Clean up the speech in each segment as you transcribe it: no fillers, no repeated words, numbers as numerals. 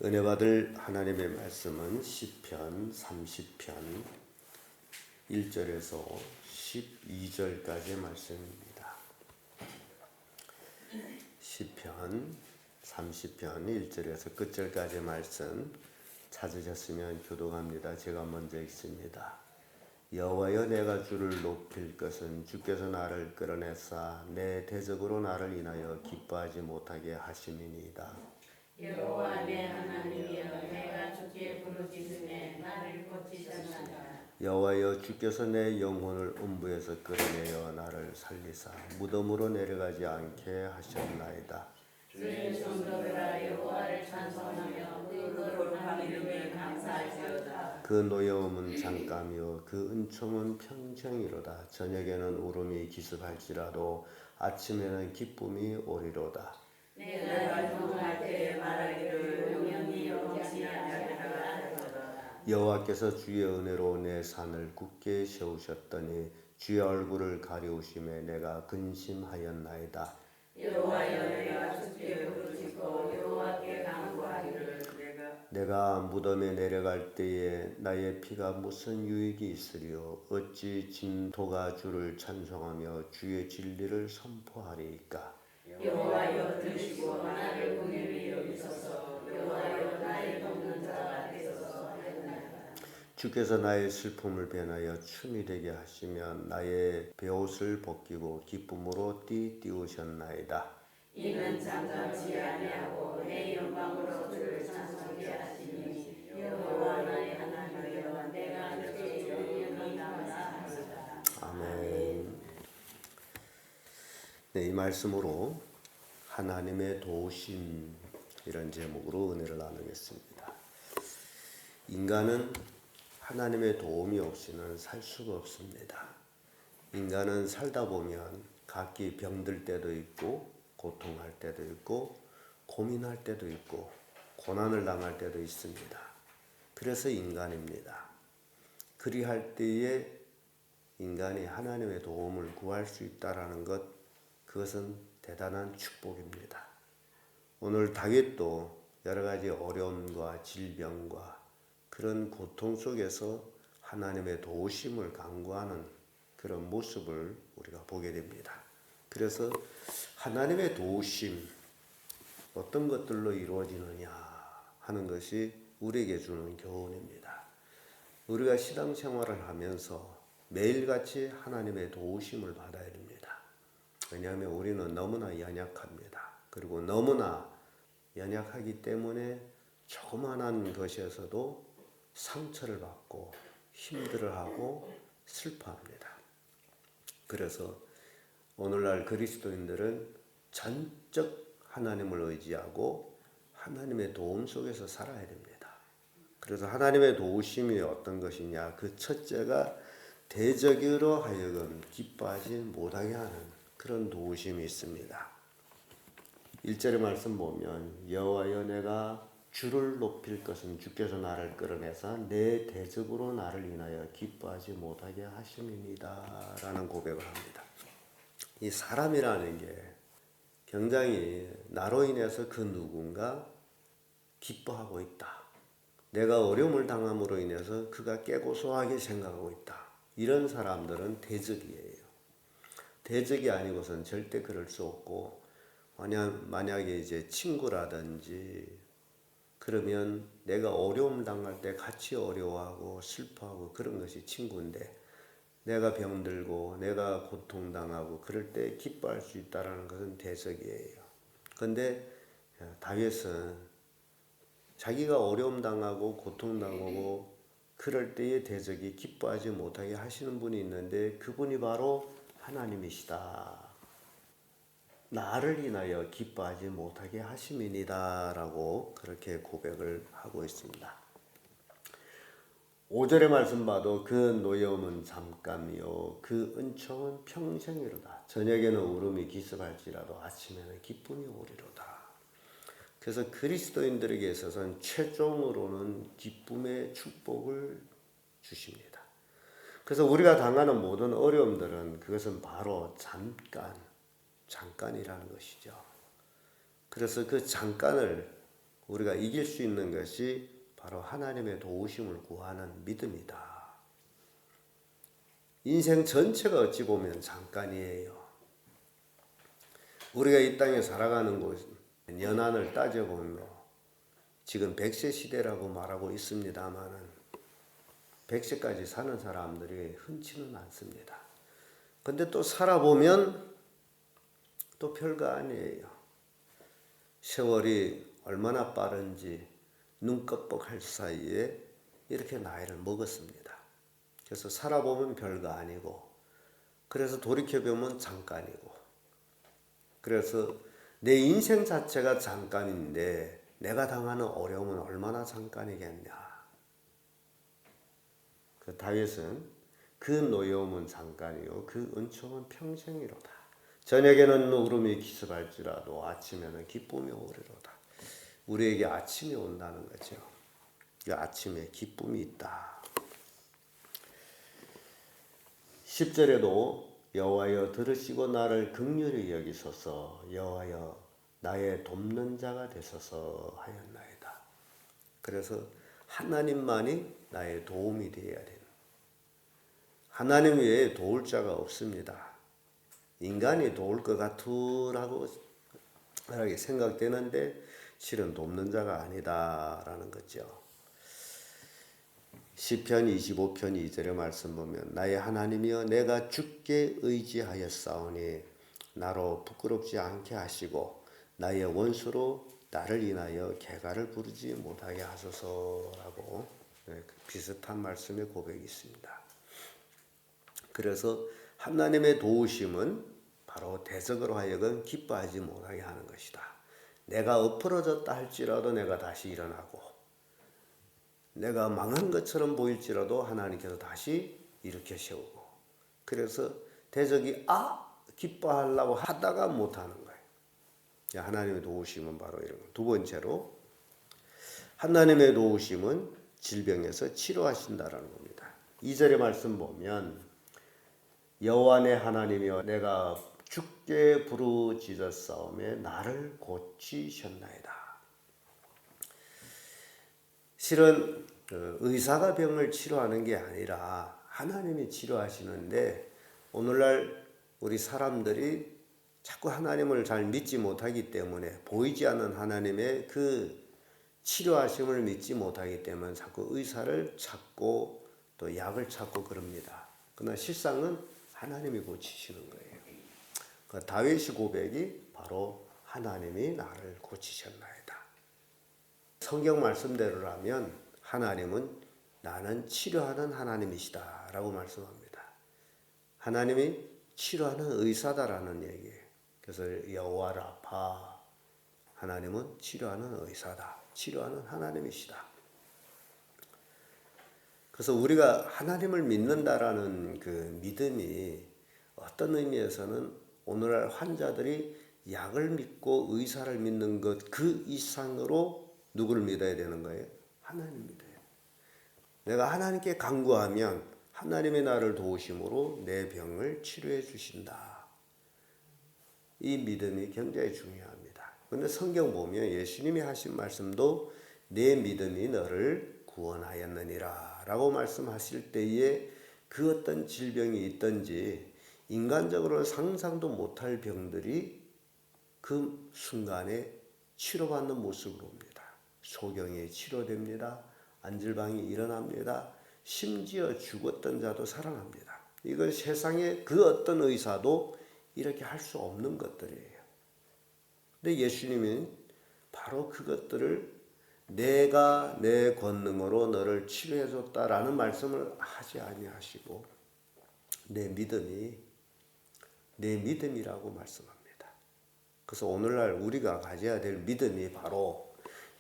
은혜 받을 하나님의 말씀은 시편 30편 1절에서 12절까지의 말씀입니다. 시편 30편 1절에서 끝절까지의 말씀 찾으셨으면 교독합니다. 제가 먼저 읽습니다. 여호와여, 내가 주를 높일 것은 주께서 나를 끌어내사 내 대적으로 나를 인하여 기뻐하지 못하게 하심이니이다. 여호와 내 하나님이여, 내가 주께 부르짖음에 나를 고치셨나이다. 여호와여, 주께서 내 영혼을 음부에서 끌어내어 나를 살리사 무덤으로 내려가지 않게 하셨나이다. 주의 성도들아, 여호와를 찬송하며 그 거룩한 이름에 감사할지어다. 그 노여움은 잠깐이요 그 은총은 평생이로다. 저녁에는 울음이 기습할지라도 아침에는 기쁨이 오리로다. 내가 경험할 때에 말하기를 영영이 영원치 아니하리라 하리로다. 여호와께서 주의 은혜로 내 산을 굳게 세우셨더니 주의 얼굴을 가려우심에 내가 근심하였나이다. 여호와여, 내가 주께 부르짖고 여호와께 간구하기를 내가 무덤에 내려갈 때에 나의 피가 무슨 유익이 있으리요? 어찌 진토가 주를 찬송하며 주의 진리를 선포하리이까? 여호와여, 들으시고 나를 긍휼히 여기소서. 여호와여, 나의 돕는 자가 되소서 하였나이다. 주께서 나의 슬픔을 변하여 춤이 되게 하시면 나의 베옷을 벗기고 기쁨으로 띠띠우셨나이다. 이는 잠잠치 아니하고 내 영광으로 주를 찬송케 하시니 여호와 나의 하나님이여, 내가 주께 영원히 감사합니다. 아멘. 네, 이 말씀으로 하나님의 도우심 이런 제목으로 은혜를 나누겠습니다. 인간은 하나님의 도움이 없이는 살 수가 없습니다. 인간은 살다 보면 각기 병들 때도 있고 고통할 때도 있고 고민할 때도 있고 고난을 당할 때도 있습니다. 그래서 인간입니다. 그리할 때에 인간이 하나님의 도움을 구할 수 있다는 것, 그것은 대단한 축복입니다. 오늘 다윗도 여러 가지 어려움과 질병과 그런 고통 속에서 하나님의 도우심을 간구하는 그런 모습을 우리가 보게 됩니다. 그래서 하나님의 도우심, 어떤 것들로 이루어지느냐 하는 것이 우리에게 주는 교훈입니다. 우리가 신앙생활을 하면서 매일같이 하나님의 도우심을 받아야 됩니다. 왜냐하면 우리는 너무나 연약합니다. 그리고 너무나 연약하기 때문에 조그만한 것에서도 상처를 받고 힘들어하고 슬퍼합니다. 그래서 오늘날 그리스도인들은 전적 하나님을 의지하고 하나님의 도움 속에서 살아야 됩니다. 그래서 하나님의 도우심이 어떤 것이냐, 그 첫째가 대적으로 하여금 기뻐하지 못하게 하는 그런 도우심이 있습니다. 1절의 말씀 보면 여호와여, 내가 주를 높일 것은 주께서 나를 끌어내사 내 대적으로 나를 인하여 기뻐하지 못하게 하심이니이다 라는 고백을 합니다. 이 사람이라는 게 굉장히 나로 인해서 그 누군가 기뻐하고 있다. 내가 어려움을 당함으로 인해서 그가 깨고소하게 생각하고 있다. 이런 사람들은 대적이에요. 대적이 아니고선 절대 그럴 수 없고, 만약에 이제 친구라든지 그러면 내가 어려움 당할 때 같이 어려워하고 슬퍼하고 그런 것이 친구인데, 내가 병들고 내가 고통당하고 그럴 때 기뻐할 수 있다는 것은 대적이에요. 그런데 다윗은 자기가 어려움 당하고 고통당하고 그럴 때의 대적이 기뻐하지 못하게 하시는 분이 있는데, 그분이 바로 하나님이시다. 나를 인하여 기뻐하지 못하게 하심이니이다 라고 그렇게 고백을 하고 있습니다. 5절의 말씀 봐도 그 노여움은 잠깐이요 그 은총은 평생이로다. 저녁에는 울음이 기습할지라도 아침에는 기쁨이 오리로다. 그래서 그리스도인들에게 있어서는 최종으로는 기쁨의 축복을 주십니다. 그래서 우리가 당하는 모든 어려움들은 그것은 바로 잠깐이라는 것이죠. 그래서 그 잠깐을 우리가 이길 수 있는 것이 바로 하나님의 도우심을 구하는 믿음이다. 인생 전체가 어찌 보면 잠깐이에요. 우리가 이 땅에 살아가는 곳, 연한을 따져보면 지금 100세 시대라고 말하고 있습니다마는 100세까지 사는 사람들이 흔치는 않습니다. 근데 또 살아보면 또 별거 아니에요. 세월이 얼마나 빠른지 눈 깜빡할 사이에 이렇게 나이를 먹었습니다. 그래서 살아보면 별거 아니고, 그래서 돌이켜보면 잠깐이고, 그래서 내 인생 자체가 잠깐인데 내가 당하는 어려움은 얼마나 잠깐이겠냐. 그 다윗은 그 노여움은 잠깐이요 그 은총은 평생이로다. 저녁에는 울음이 기습할지라도 아침에는 기쁨이 오리로다. 우리에게 아침이 온다는 거죠. 그 아침에 기쁨이 있다. 10절에도 여호와여 들으시고 나를 긍휼히 여기소서, 여호와여 나의 돕는 자가 되소서 하였나이다. 그래서 하나님만이 나의 도움이 되어야 되는, 하나님 외에 도울 자가 없습니다. 인간이 도울 것 같으라고 생각되는데 실은 돕는 자가 아니다라는 거죠. 시편 25편 2절의 말씀 보면 나의 하나님이여 내가 주께 의지하였사오니 나로 부끄럽지 않게 하시고 나의 원수로 나를 인하여 개가를 부르지 못하게 하소서라고 비슷한 말씀의 고백이 있습니다. 그래서 하나님의 도우심은 바로 대적으로 하여금 기뻐하지 못하게 하는 것이다. 내가 엎어졌다 할지라도 내가 다시 일어나고, 내가 망한 것처럼 보일지라도 하나님께서 다시 일으켜 세우고, 그래서 대적이 기뻐하려고 하다가 못하는 거예요. 하나님의 도우심은 바로 이런 거예요. 두 번째로 하나님의 도우심은 질병에서 치료하신다라는 겁니다. 2절의 말씀 보면 여호와 내 하나님이여 내가 주께 부르짖었사오매 나를 고치셨나이다. 실은 의사가 병을 치료하는 게 아니라 하나님이 치료하시는데, 오늘날 우리 사람들이 자꾸 하나님을 잘 믿지 못하기 때문에, 보이지 않는 하나님의 그 치료하심을 믿지 못하기 때문에 자꾸 의사를 찾고 또 약을 찾고 그럽니다. 그러나 실상은 하나님이 고치시는 거예요. 그 다윗의 고백이 바로 하나님이 나를 고치셨나이다. 성경 말씀대로라면 하나님은 나는 치료하는 하나님이시다 라고 말씀합니다. 하나님이 치료하는 의사다라는 얘기예요. 그래서 여호와 라파, 하나님은 치료하는 의사다, 치료하는 하나님이시다. 그래서 우리가 하나님을 믿는다라는 그 믿음이 어떤 의미에서는 오늘날 환자들이 약을 믿고 의사를 믿는 것 그 이상으로 누구를 믿어야 되는 거예요? 하나님 믿어요. 내가 하나님께 간구하면 하나님의 나를 도우심으로 내 병을 치료해 주신다. 이 믿음이 굉장히 중요합니다. 그런데 성경 보면 예수님이 하신 말씀도 내 믿음이 너를 구원하였느니라 라고 말씀하실 때에 그 어떤 질병이 있든지 인간적으로 상상도 못할 병들이 그 순간에 치료받는 모습으로 옵니다. 소경이 치료됩니다. 안질방이 일어납니다. 심지어 죽었던 자도 살아납니다. 이건 세상에 그 어떤 의사도 이렇게 할 수 없는 것들이에요. 근데 예수님은 바로 그것들을 내가 내 권능으로 너를 치료해 줬다라는 말씀을 하지 아니하시고 내 믿음이라고 말씀합니다. 그래서 오늘날 우리가 가져야 될 믿음이 바로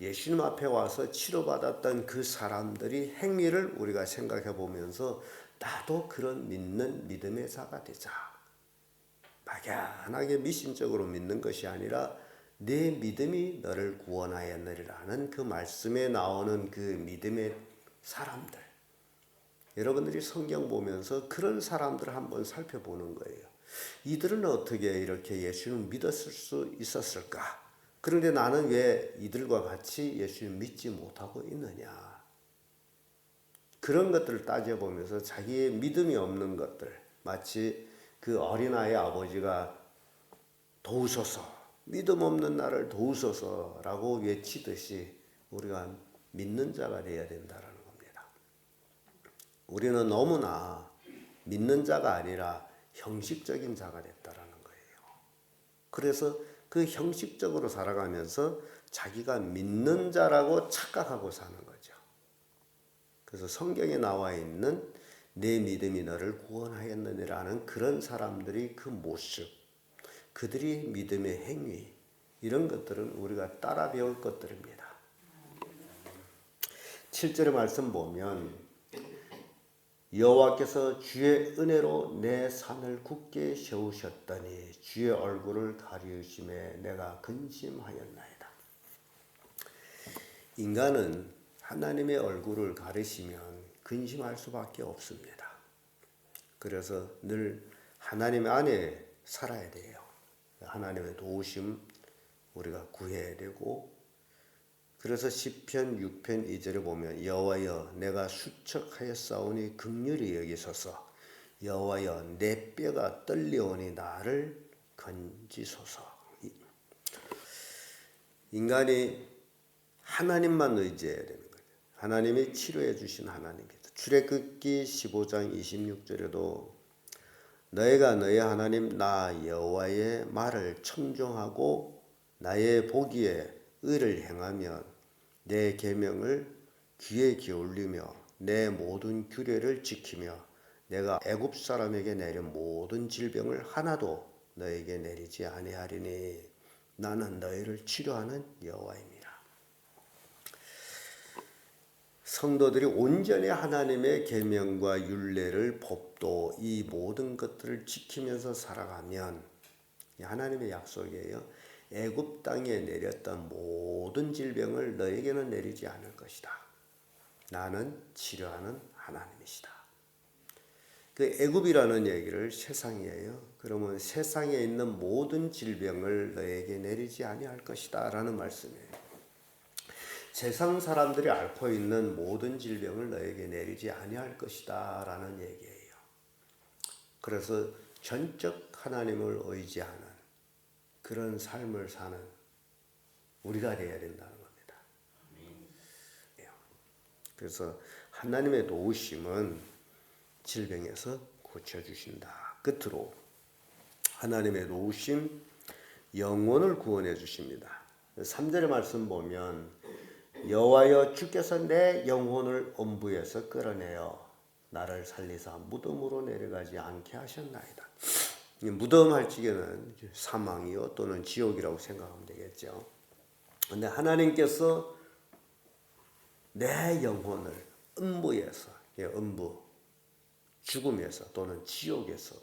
예수님 앞에 와서 치료받았던 그 사람들이 행위를 우리가 생각해 보면서 나도 그런 믿는 믿음의 자가 되자. 막연하게 미신적으로 믿는 것이 아니라 내 믿음이 너를 구원하였느리라는 그 말씀에 나오는 그 믿음의 사람들. 여러분들이 성경 보면서 그런 사람들을 한번 살펴보는 거예요. 이들은 어떻게 이렇게 예수님을 믿었을 수 있었을까? 그런데 나는 왜 이들과 같이 예수님 믿지 못하고 있느냐. 그런 것들을 따져보면서 자기의 믿음이 없는 것들, 마치 그 어린아이 아버지가 도우소서, 믿음 없는 나를 도우소서라고 외치듯이 우리가 믿는 자가 되어야 된다는 겁니다. 우리는 너무나 믿는 자가 아니라 형식적인 자가 됐다라는 거예요. 그래서 그 형식적으로 살아가면서 자기가 믿는 자라고 착각하고 사는 거죠. 그래서 성경에 나와 있는 내 믿음이 너를 구원하였느니라는 그런 사람들이 그 모습, 그들이 믿음의 행위, 이런 것들은 우리가 따라 배울 것들입니다. 7절의 말씀 보면 여호와께서 주의 은혜로 내 산을 굳게 세우셨더니 주의 얼굴을 가리우심에 내가 근심하였나이다. 인간은 하나님의 얼굴을 가리시면 근심할 수밖에 없습니다. 그래서 늘 하나님 안에 살아야 돼요. 하나님의 도우심 우리가 구해야 되고, 그래서 시편 6편 2절에 보면 여호와여 내가 수척하였사오니 긍휼히 여기소서 여호와여 내 뼈가 떨려오니 나를 건지소서. 인간이 하나님만 의지해야 되는 거예요. 하나님이 치료해 주신 하나님께서. 출애굽기 15장 26절에도 너희가 너희 하나님 나 여호와의 말을 청종하고 나의 보기에 의를 행하며 내 계명을 귀에 기울이며 내 모든 규례를 지키며 내가 애굽 사람에게 내린 모든 질병을 하나도 너에게 내리지 아니하리니 나는 너희를 치료하는 여호와입니다. 성도들이 온전히 하나님의 계명과 율례를 법도 이 모든 것들을 지키면서 살아가면 하나님의 약속이에요. 애굽 땅에 내렸던 모든 질병을 너에게는 내리지 않을 것이다. 나는 치료하는 하나님이시다. 그 애굽이라는 얘기를 세상이에요. 그러면 세상에 있는 모든 질병을 너에게 내리지 아니할 것이다 라는 말씀이에요. 세상 사람들이 앓고 있는 모든 질병을 너에게 내리지 아니할 것이다 라는 얘기예요. 그래서 전적 하나님을 의지하는 그런 삶을 사는 우리가 되어야 된다는 겁니다. 그래서 하나님의 도우심은 질병에서 고쳐주신다. 끝으로 하나님의 도우심, 영혼을 구원해 주십니다. 3절의 말씀 보면 여호와여 주께서 내 영혼을 엄부에서 끌어내어 나를 살리사 무덤으로 내려가지 않게 하셨나이다. 무덤 할 적에는 사망이요 또는 지옥이라고 생각하면 되겠죠. 근데 하나님께서 내 영혼을 음부에서, 음부, 죽음에서 또는 지옥에서,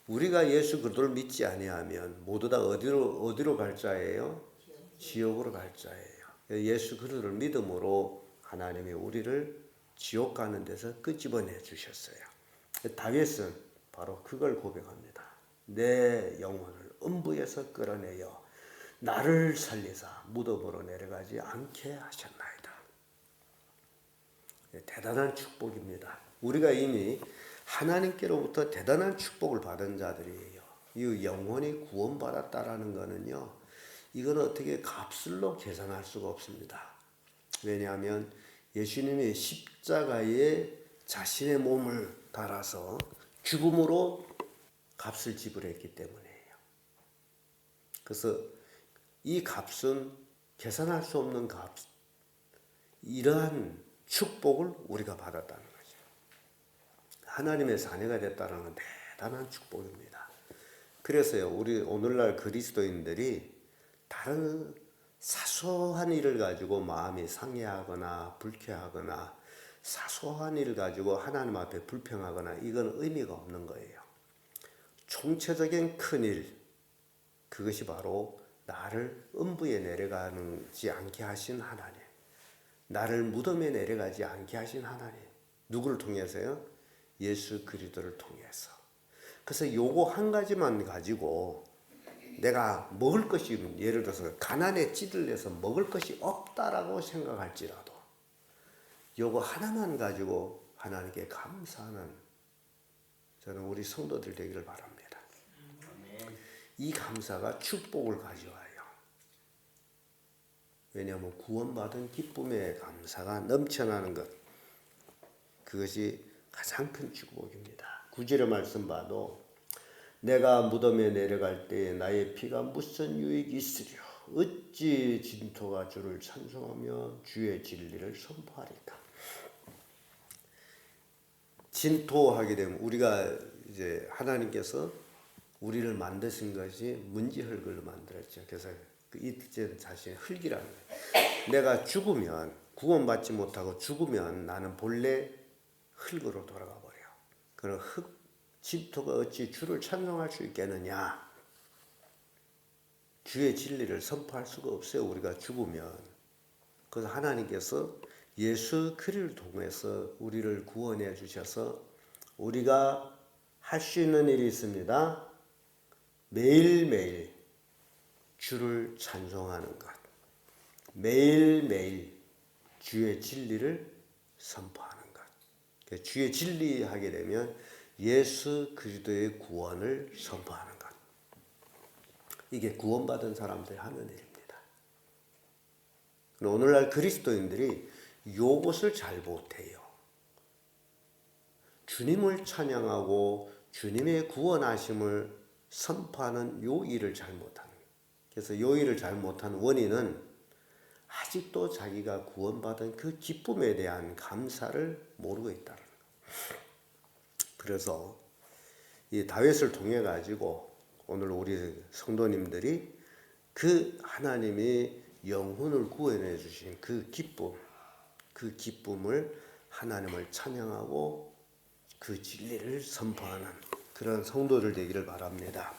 우리가 예수 그리스도를 믿지 아니하면 모두 다 어디로 갈 자예요? 지옥으로 갈 자예요. 예수 그리스도를 믿음으로 하나님이 우리를 지옥 가는 데서 끄집어내 주셨어요. 다윗은 바로 그걸 고백합니다. 내 영혼을 음부에서 끌어내어 나를 살리사 무덤으로 내려가지 않게 하셨나이다. 대단한 축복입니다. 우리가 이미 하나님께로부터 대단한 축복을 받은 자들이에요. 이 영혼이 구원받았다라는 거는요, 이건 어떻게 값을로 계산할 수가 없습니다. 왜냐하면 예수님이 십자가에 자신의 몸을 달아서 죽음으로 값을 지불했기 때문이에요. 그래서 이 값은 계산할 수 없는 값, 이러한 축복을 우리가 받았다는 거죠. 하나님의 자녀가 됐다는 건 대단한 축복입니다. 그래서요, 우리 오늘날 그리스도인들이 다른 사소한 일을 가지고 마음이 상해하거나 불쾌하거나 사소한 일을 가지고 하나님 앞에 불평하거나 이건 의미가 없는 거예요. 총체적인 큰일, 그것이 바로 나를 음부에 내려가지 않게 하신 하나님, 나를 무덤에 내려가지 않게 하신 하나님. 누구를 통해서요? 예수 그리스도를 통해서. 그래서 요거 한 가지만 가지고 내가 먹을 것이, 예를 들어서 가난에 찌들려서 먹을 것이 없다라고 생각할지라도 요거 하나만 가지고 하나님께 감사하는 저는 우리 성도들 되기를 바랍니다. 이 감사가 축복을 가져와요. 왜냐하면 구원받은 기쁨의 감사가 넘쳐나는 것, 그것이 가장 큰 축복입니다. 9절의 말씀 봐도 내가 무덤에 내려갈 때에 나의 피가 무슨 유익이 있으랴. 어찌 진토가 주를 찬송하며 주의 진리를 선포하리까. 진토하게 되면 우리가 이제 하나님께서 우리를 만드신 것이 문지흙으로 만들었죠. 그래서 이제 자신의 흙이라는 거예요. 내가 죽으면, 구원받지 못하고 죽으면 나는 본래 흙으로 돌아가 버려요. 그럼 진토가 어찌 주를 찬송할 수 있겠느냐. 주의 진리를 선포할 수가 없어요. 우리가 죽으면. 그래서 하나님께서 예수 그리스도를 통해서 우리를 구원해 주셔서 우리가 할 수 있는 일이 있습니다. 매일매일 주를 찬송하는 것, 매일매일 주의 진리를 선포하는 것. 주의 진리 하게 되면 예수 그리스도의 구원을 선포하는 것. 이게 구원받은 사람들이 하는 일입니다. 오늘날 그리스도인들이 요것을 잘 못해요. 주님을 찬양하고 주님의 구원하심을 선포하는 요 일을 잘 못하는 거예요. 그래서 요 일을 잘 못하는 원인은 아직도 자기가 구원받은 그 기쁨에 대한 감사를 모르고 있다는 거예요. 그래서 이 다윗을 통해 가지고 오늘 우리 성도님들이 그 하나님이 영혼을 구원해 주신 그 기쁨, 그 기쁨을 하나님을 찬양하고 그 진리를 선포하는 그런 성도들 되기를 바랍니다.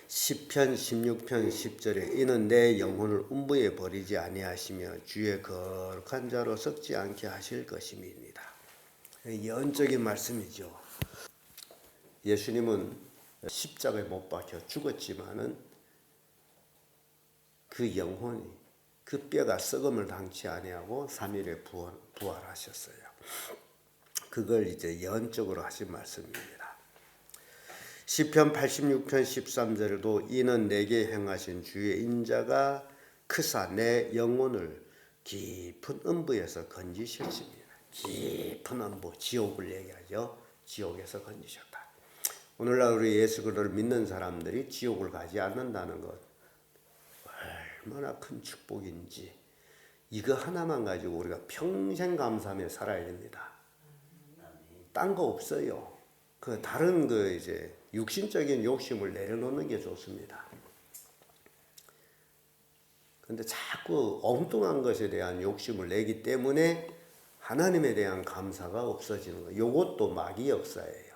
시편 16편 10절에 이는 내 영혼을 음부에 버리지 아니하시며 주의 거룩한 자로 썩지 않게 하실 것임이니이다. 예언적인 말씀이죠. 예수님은 십자가에 못 박혀 죽었지만은 그 영혼이, 그 뼈가 썩음을 당치 아니하고 3일에 부활하셨어요. 그걸 이제 예언적으로 하신 말씀입니다. 시편 86편 13절에도 이는 내게 행하신 주의 인자가 크사 내 영혼을 깊은 음부에서 건지셨습니다. 깊은 음부, 지옥을 얘기하죠. 지옥에서 건지셨다. 오늘날 우리 예수 그리스도를 믿는 사람들이 지옥을 가지 않는다는 것 얼마나 큰 축복인지, 이거 하나만 가지고 우리가 평생 감사하며 살아야 됩니다. 딴 거 없어요. 그 다른 그 이제 육신적인 욕심을 내려놓는 게 좋습니다. 근데 자꾸 엉뚱한 것에 대한 욕심을 내기 때문에 하나님에 대한 감사가 없어지는 거예요. 이것도 마귀 역사예요.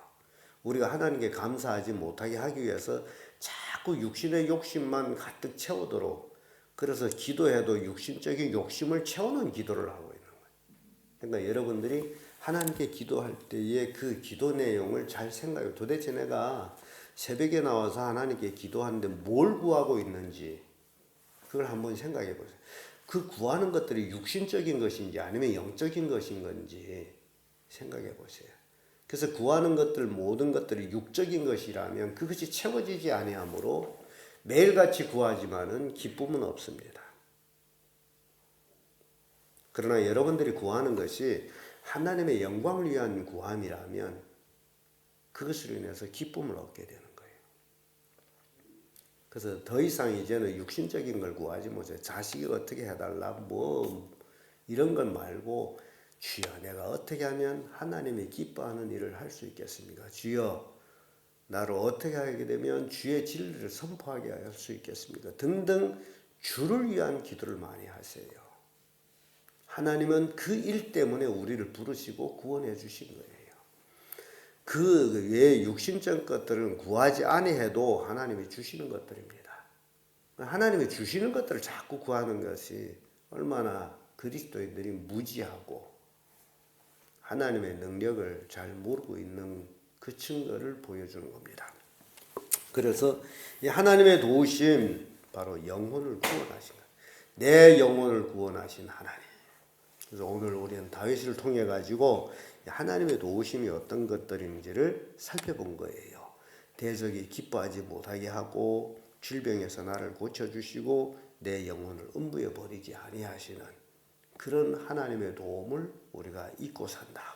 우리가 하나님께 감사하지 못하게 하기 위해서 자꾸 육신의 욕심만 가득 채우도록, 그래서 기도해도 육신적인 욕심을 채우는 기도를 하고 있는 거예요. 그러니까 여러분들이 하나님께 기도할 때의 그 기도 내용을 잘 생각해요. 도대체 내가 새벽에 나와서 하나님께 기도하는데 뭘 구하고 있는지 그걸 한번 생각해 보세요. 그 구하는 것들이 육신적인 것인지 아니면 영적인 것인 건지 생각해 보세요. 그래서 구하는 것들, 모든 것들이 육적인 것이라면 그것이 채워지지 아니하므로 매일같이 구하지만은 기쁨은 없습니다. 그러나 여러분들이 구하는 것이 하나님의 영광을 위한 구함이라면 그것으로 인해서 기쁨을 얻게 되는 거예요. 그래서 더 이상 이제는 육신적인 걸 구하지 못해요. 자식이 어떻게 해달라 뭐 이런 것 말고, 주여 내가 어떻게 하면 하나님이 기뻐하는 일을 할 수 있겠습니까? 주여 나를 어떻게 하게 되면 주의 진리를 선포하게 할 수 있겠습니까? 등등 주를 위한 기도를 많이 하세요. 하나님은 그 일 때문에 우리를 부르시고 구원해 주신 거예요. 그 외에 육신적 것들은 구하지 아니해도 하나님이 주시는 것들입니다. 하나님이 주시는 것들을 자꾸 구하는 것이 얼마나 그리스도인들이 무지하고 하나님의 능력을 잘 모르고 있는 그 증거를 보여주는 겁니다. 그래서 이 하나님의 도우심 바로 영혼을 구원하신 것. 내 영혼을 구원하신 하나님. 그래서 오늘 우리는 다윗을 통해 가지고 하나님의 도우심이 어떤 것들인지를 살펴본 거예요. 대적이 기뻐하지 못하게 하고 질병에서 나를 고쳐주시고 내 영혼을 음부에 버리지 아니하시는 그런 하나님의 도움을 우리가 잊고 산다.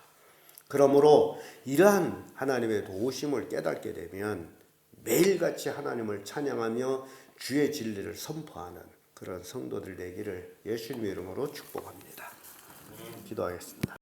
그러므로 이러한 하나님의 도우심을 깨닫게 되면 매일같이 하나님을 찬양하며 주의 진리를 선포하는 그런 성도들 되기를 예수님의 이름으로 축복합니다. 기도하겠습니다.